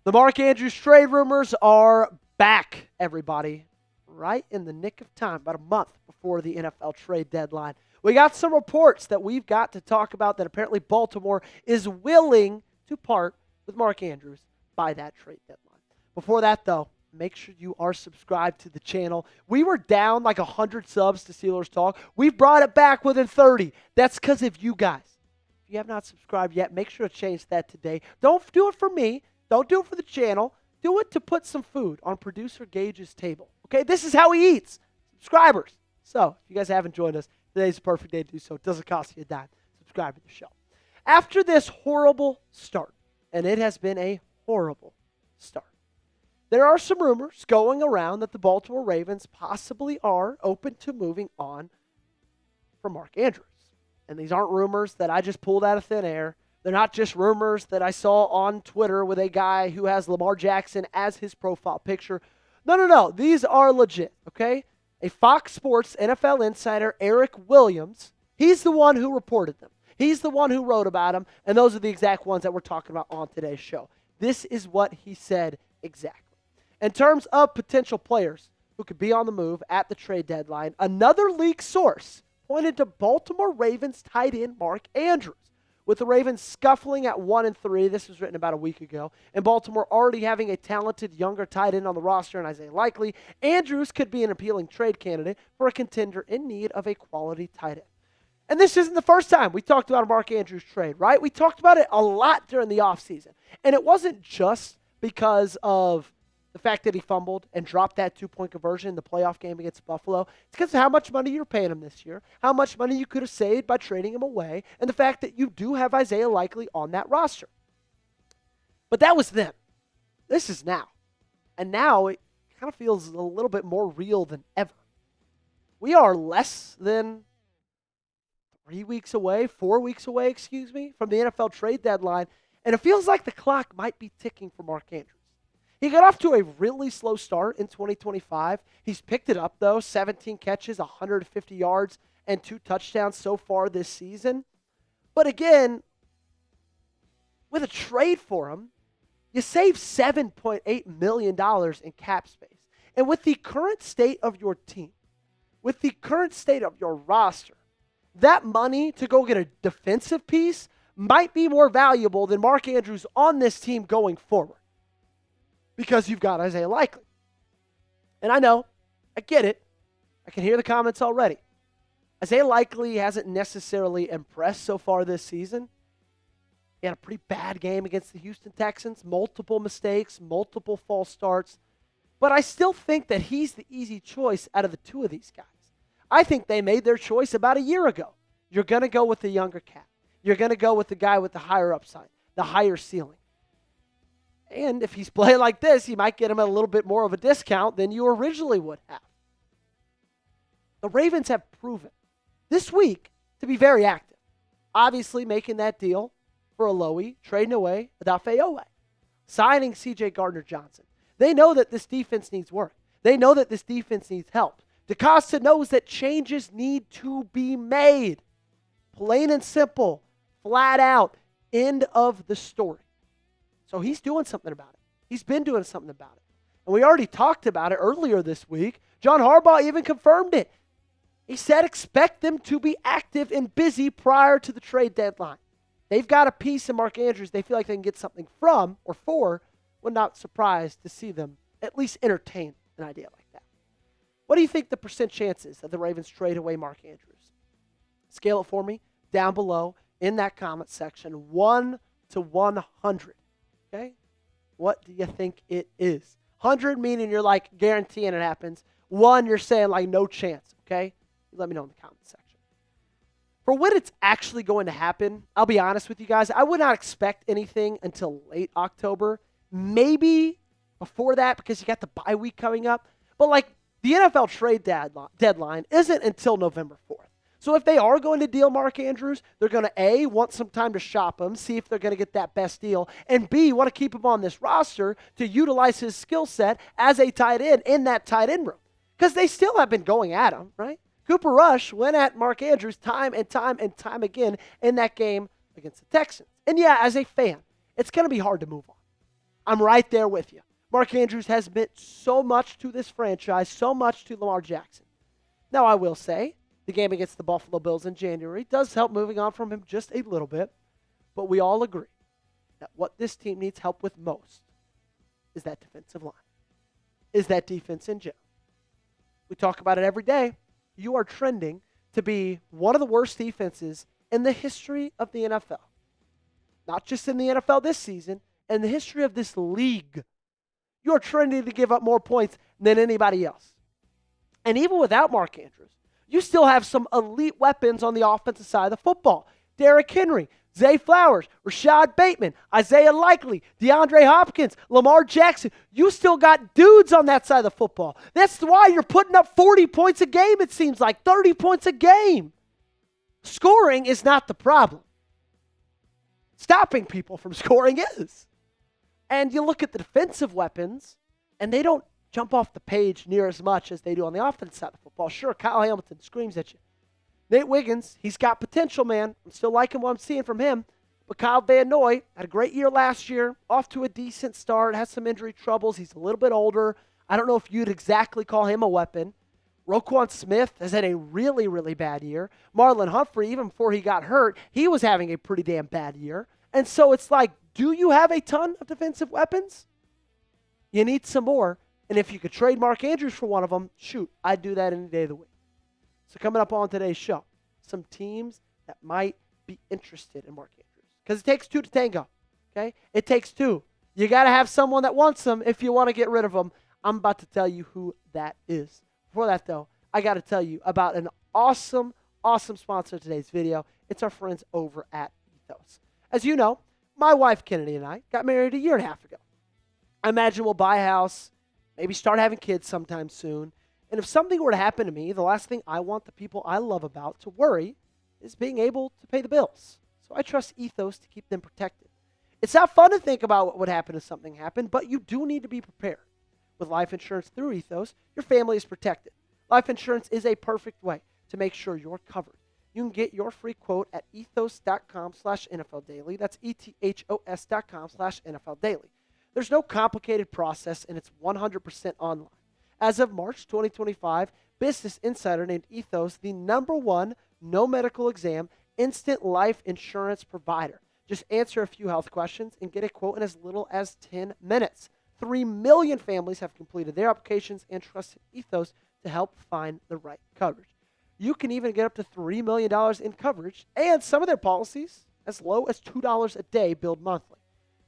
The Mark Andrews trade rumors are back, everybody. Right in the nick of time, about a month before the NFL trade deadline. We got some reports that we've got to talk about that apparently Baltimore is willing to part with Mark Andrews by that trade deadline. Before that, though, make sure you are subscribed to the channel. We were down like 100 subs to Steelers Talk. We've brought it back within 30. That's because of you guys. If you have not subscribed yet, make sure to change that today. Don't do it for me. Don't do it for the channel. Do it to put some food on producer Gage's table. Okay, this is how he eats. Subscribers. So, if you guys haven't joined us, today's the perfect day to do so. It doesn't cost you a dime. Subscribe to the show. After this horrible start, and it has been a horrible start, there are some rumors going around that the Baltimore Ravens possibly are open to moving on from Mark Andrews. And these aren't rumors that I just pulled out of thin air. They're not just rumors that I saw on Twitter with a guy who has Lamar Jackson as his profile picture. No. These are legit, okay? A Fox Sports NFL insider, Eric Williams, he's the one who reported them. He's the one who wrote about them, and those are the exact ones that we're talking about on today's show. This is what he said exactly. In terms of potential players who could be on the move at the trade deadline, another league source pointed to Baltimore Ravens tight end Mark Andrews. With the Ravens scuffling at 1-3, this was written about a week ago, and Baltimore already having a talented younger tight end on the roster in Isaiah Likely, Andrews could be an appealing trade candidate for a contender in need of a quality tight end. And this isn't the first time we talked about a Mark Andrews trade, right? We talked about it a lot during the offseason. And it wasn't just because of the fact that he fumbled and dropped that 2-point conversion in the playoff game against Buffalo. It's because of how much money you're paying him this year, how much money you could have saved by trading him away, and the fact that you do have Isaiah Likely on that roster. But that was then. This is now. And now it kind of feels a little bit more real than ever. We are less than 4 weeks away, from the NFL trade deadline, and it feels like the clock might be ticking for Mark Andrews. He got off to a really slow start in 2025. He's picked it up, though, 17 catches, 150 yards, and 2 touchdowns so far this season. But again, with a trade for him, you save $7.8 million in cap space. And with the current state of your team, with the current state of your roster, that money to go get a defensive piece might be more valuable than Mark Andrews on this team going forward. Because you've got Isaiah Likely. And I know, I get it. I can hear the comments already. Isaiah Likely hasn't necessarily impressed so far this season. He had a pretty bad game against the Houston Texans, multiple mistakes, multiple false starts. But I still think that he's the easy choice out of the two of these guys. I think they made their choice about a year ago. You're going to go with the younger cat. You're going to go with the guy with the higher upside, the higher ceiling. And if he's playing like this, you might get him at a little bit more of a discount than you originally would have. The Ravens have proven this week to be very active. Obviously making that deal for Alohi, trading away Odafe Oweh, signing C.J. Gardner-Johnson. They know that this defense needs work. They know that this defense needs help. DaCosta knows that changes need to be made. Plain and simple, flat out, end of the story. So he's doing something about it. He's been doing something about it. And we already talked about it earlier this week. John Harbaugh even confirmed it. He said expect them to be active and busy prior to the trade deadline. They've got a piece in Mark Andrews they feel like they can get something from or for. We're not surprised to see them at least entertain an idea like that. What do you think the percent chances that the Ravens trade away Mark Andrews? Scale it for me down below in that comment section. 1 to 100. Okay? What do you think it is? 100 meaning you're like guaranteeing it happens. 1, you're saying like no chance. Okay? Let me know in the comment section. For when it's actually going to happen, I'll be honest with you guys, I would not expect anything until late October. Maybe before that because you got the bye week coming up. But like the NFL trade deadline isn't until November 4th. So if they are going to deal Mark Andrews, they're going to A, want some time to shop him, see if they're going to get that best deal, and B, want to keep him on this roster to utilize his skill set as a tight end in that tight end room. Because they still have been going at him, right? Cooper Rush went at Mark Andrews time and time and time again in that game against the Texans. And yeah, as a fan, it's going to be hard to move on. I'm right there with you. Mark Andrews has meant so much to this franchise, so much to Lamar Jackson. Now, I will say, the game against the Buffalo Bills in January does help moving on from him just a little bit, but we all agree that what this team needs help with most is that defensive line, is that defense in general. We talk about it every day. You are trending to be one of the worst defenses in the history of the NFL. Not just in the NFL this season, in the history of this league. You are trending to give up more points than anybody else. And even without Mark Andrews, you still have some elite weapons on the offensive side of the football. Derrick Henry, Zay Flowers, Rashad Bateman, Isaiah Likely, DeAndre Hopkins, Lamar Jackson. You still got dudes on that side of the football. That's why you're putting up 40 points a game, it seems like, 30 points a game. Scoring is not the problem. Stopping people from scoring is. And you look at the defensive weapons, and they don't jump off the page near as much as they do on the offensive side of the football. Sure, Kyle Hamilton screams at you. Nate Wiggins, he's got potential, man. I'm still liking what I'm seeing from him. But Kyle Van Noy had a great year last year, off to a decent start, has some injury troubles. He's a little bit older. I don't know if you'd exactly call him a weapon. Roquan Smith has had a really, really bad year. Marlon Humphrey, even before he got hurt, he was having a pretty damn bad year. And so it's like, do you have a ton of defensive weapons? You need some more. And if you could trade Mark Andrews for one of them, shoot, I'd do that any day of the week. So coming up on today's show, some teams that might be interested in Mark Andrews. Because it takes two to tango, okay? It takes two. You got to have someone that wants them if you want to get rid of them. I'm about to tell you who that is. Before that, though, I got to tell you about an awesome, awesome sponsor of today's video. It's our friends over at Ethos. As you know, my wife, Kennedy, and I got married a year and a half ago. I imagine we'll buy a house, maybe start having kids sometime soon. And if something were to happen to me, the last thing I want the people I love about to worry is being able to pay the bills. So I trust Ethos to keep them protected. It's not fun to think about what would happen if something happened, but you do need to be prepared. With life insurance through Ethos, your family is protected. Life insurance is a perfect way to make sure you're covered. You can get your free quote at ethos.com/NFL Daily. That's ethos.com/NFL Daily. There's no complicated process, and it's 100% online. As of March 2025, Business Insider named Ethos the #1 no medical exam instant life insurance provider. Just answer a few health questions and get a quote in as little as 10 minutes. 3 million families have completed their applications and trusted Ethos to help find the right coverage. You can even get up to $3 million in coverage, and some of their policies as low as $2 a day billed monthly.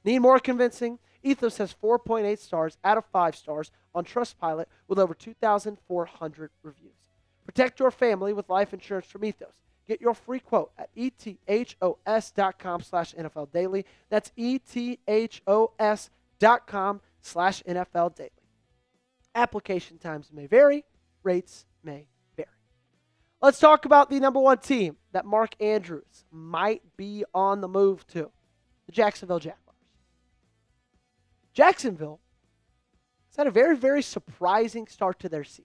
Need more convincing? Ethos has 4.8 stars out of 5 stars on Trustpilot with over 2,400 reviews. Protect your family with life insurance from Ethos. Get your free quote at ethos.com/NFL Daily. That's ethos.com/NFL Daily. Application times may vary. Rates may vary. Let's talk about the #1 team that Mark Andrews might be on the move to, the Jacksonville Jaguars. Jacksonville has had a very, very surprising start to their season.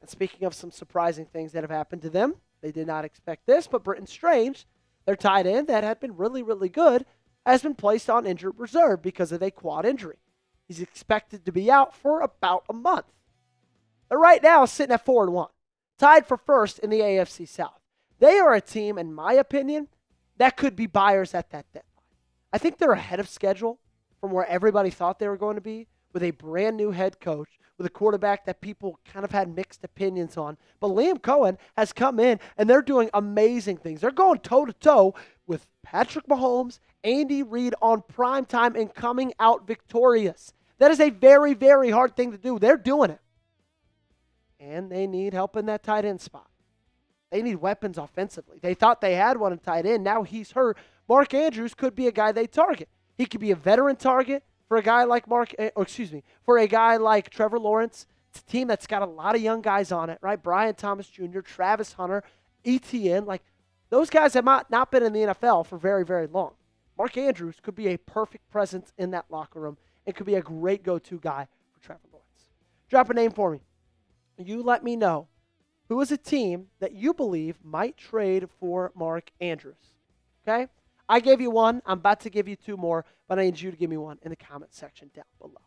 And speaking of some surprising things that have happened to them, they did not expect this, but Britton Strange, their tight end that had been really, really good, has been placed on injured reserve because of a quad injury. He's expected to be out for about a month. They're right now sitting at 4-1, tied for first in the AFC South. They are a team, in my opinion, that could be buyers at that deadline. I think they're ahead of schedule from where everybody thought they were going to be, with a brand new head coach, with a quarterback that people kind of had mixed opinions on. But Liam Cohen has come in, and they're doing amazing things. They're going toe-to-toe with Patrick Mahomes, Andy Reid on prime time and coming out victorious. That is a very, very hard thing to do. They're doing it. And they need help in that tight end spot. They need weapons offensively. They thought they had one in tight end. Now he's hurt. Mark Andrews could be a guy they target. He could be a veteran target for a guy like for a guy like Trevor Lawrence. It's a team that's got a lot of young guys on it, right? Brian Thomas Jr., Travis Hunter, ETN. Like, those guys have not been in the NFL for very, very long. Mark Andrews could be a perfect presence in that locker room and could be a great go-to guy for Trevor Lawrence. Drop a name for me. You let me know who is a team that you believe might trade for Mark Andrews. Okay? I gave you one. I'm about to give you two more, but I need you to give me one in the comment section down below.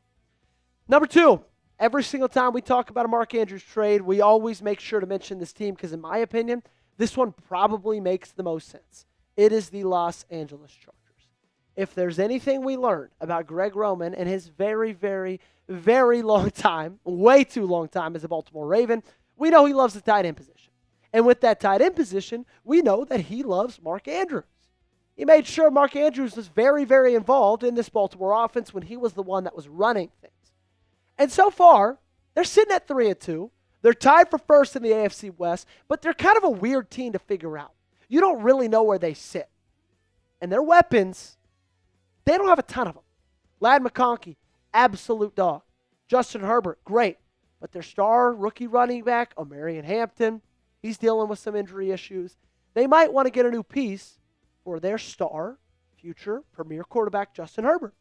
Number 2, every single time we talk about a Mark Andrews trade, we always make sure to mention this team because, in my opinion, this one probably makes the most sense. It is the Los Angeles Chargers. If there's anything we learned about Greg Roman and his very, very, very long time, way too long time as a Baltimore Raven, we know he loves the tight end position. And with that tight end position, we know that he loves Mark Andrews. He made sure Mark Andrews was very, very involved in this Baltimore offense when he was the one that was running things. And so far, they're sitting at 3-2. They're tied for first in the AFC West, but they're kind of a weird team to figure out. You don't really know where they sit. And their weapons, they don't have a ton of them. Ladd McConkey, absolute dog. Justin Herbert, great. But their star rookie running back, Omarion Hampton, he's dealing with some injury issues. They might want to get a new piece for their star, future premier quarterback, Justin Herbert.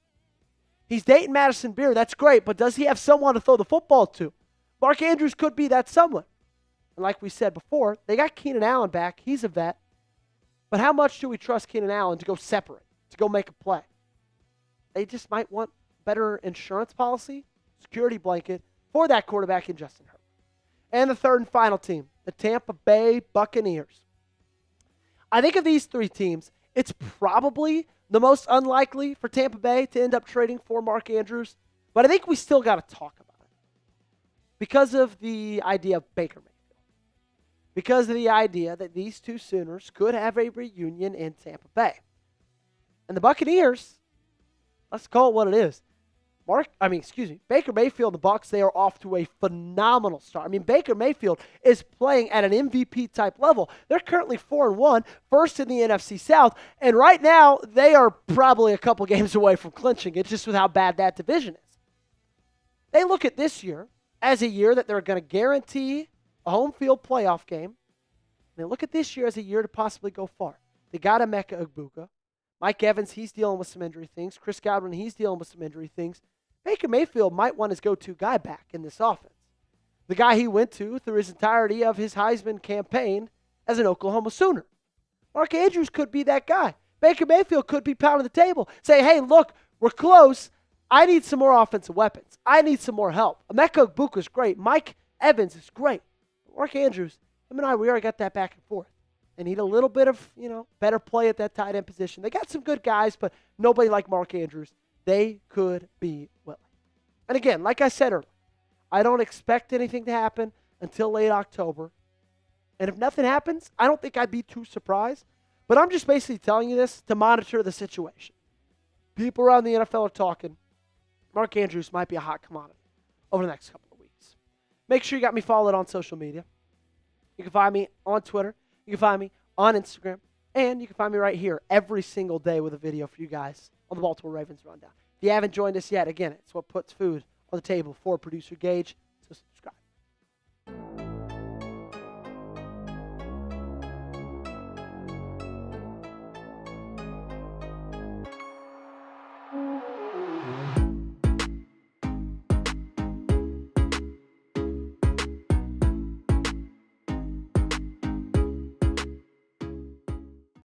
He's dating Madison Beer. That's great, but does he have someone to throw the football to? Mark Andrews could be that someone. And like we said before, they got Keenan Allen back. He's a vet. But how much do we trust Keenan Allen to go separate, to go make a play? They just might want better insurance policy, security blanket for that quarterback in Justin Herbert. And the third and final team, the Tampa Bay Buccaneers. I think of these three teams, it's probably the most unlikely for Tampa Bay to end up trading for Mark Andrews, but I think we still got to talk about it because of the idea of Baker Mayfield, because of the idea that these two Sooners could have a reunion in Tampa Bay. And the Buccaneers, let's call it what it is. Baker Mayfield and the Bucs, they are off to a phenomenal start. I mean, Baker Mayfield is playing at an MVP-type level. They're currently 4-1, first in the NFC South, and right now they are probably a couple games away from clinching it, just with how bad that division is. They look at this year as a year that they're going to guarantee a home field playoff game. They look at this year as a year to possibly go far. They got Emeka Egbuka. Mike Evans, he's dealing with some injury things. Chris Godwin, he's dealing with some injury things. Baker Mayfield might want his go-to guy back in this offense. The guy he went to through his entirety of his Heisman campaign as an Oklahoma Sooner. Mark Andrews could be that guy. Baker Mayfield could be pounding the table. Say, hey, look, we're close. I need some more offensive weapons. I need some more help. Emeka Egbuka is great. Mike Evans is great. Mark Andrews, him and I, we already got that back and forth. They need a little bit of, better play at that tight end position. They got some good guys, but nobody like Mark Andrews. They could be willing. And again, like I said earlier, I don't expect anything to happen until late October. And if nothing happens, I don't think I'd be too surprised. But I'm just basically telling you this to monitor the situation. People around the NFL are talking. Mark Andrews might be a hot commodity over the next couple of weeks. Make sure you got me followed on social media. You can find me on Twitter. You can find me on Instagram. And you can find me right here every single day with a video for you guys on the Baltimore Ravens Rundown. If you haven't joined us yet, again, it's what puts food on the table for producer Gage.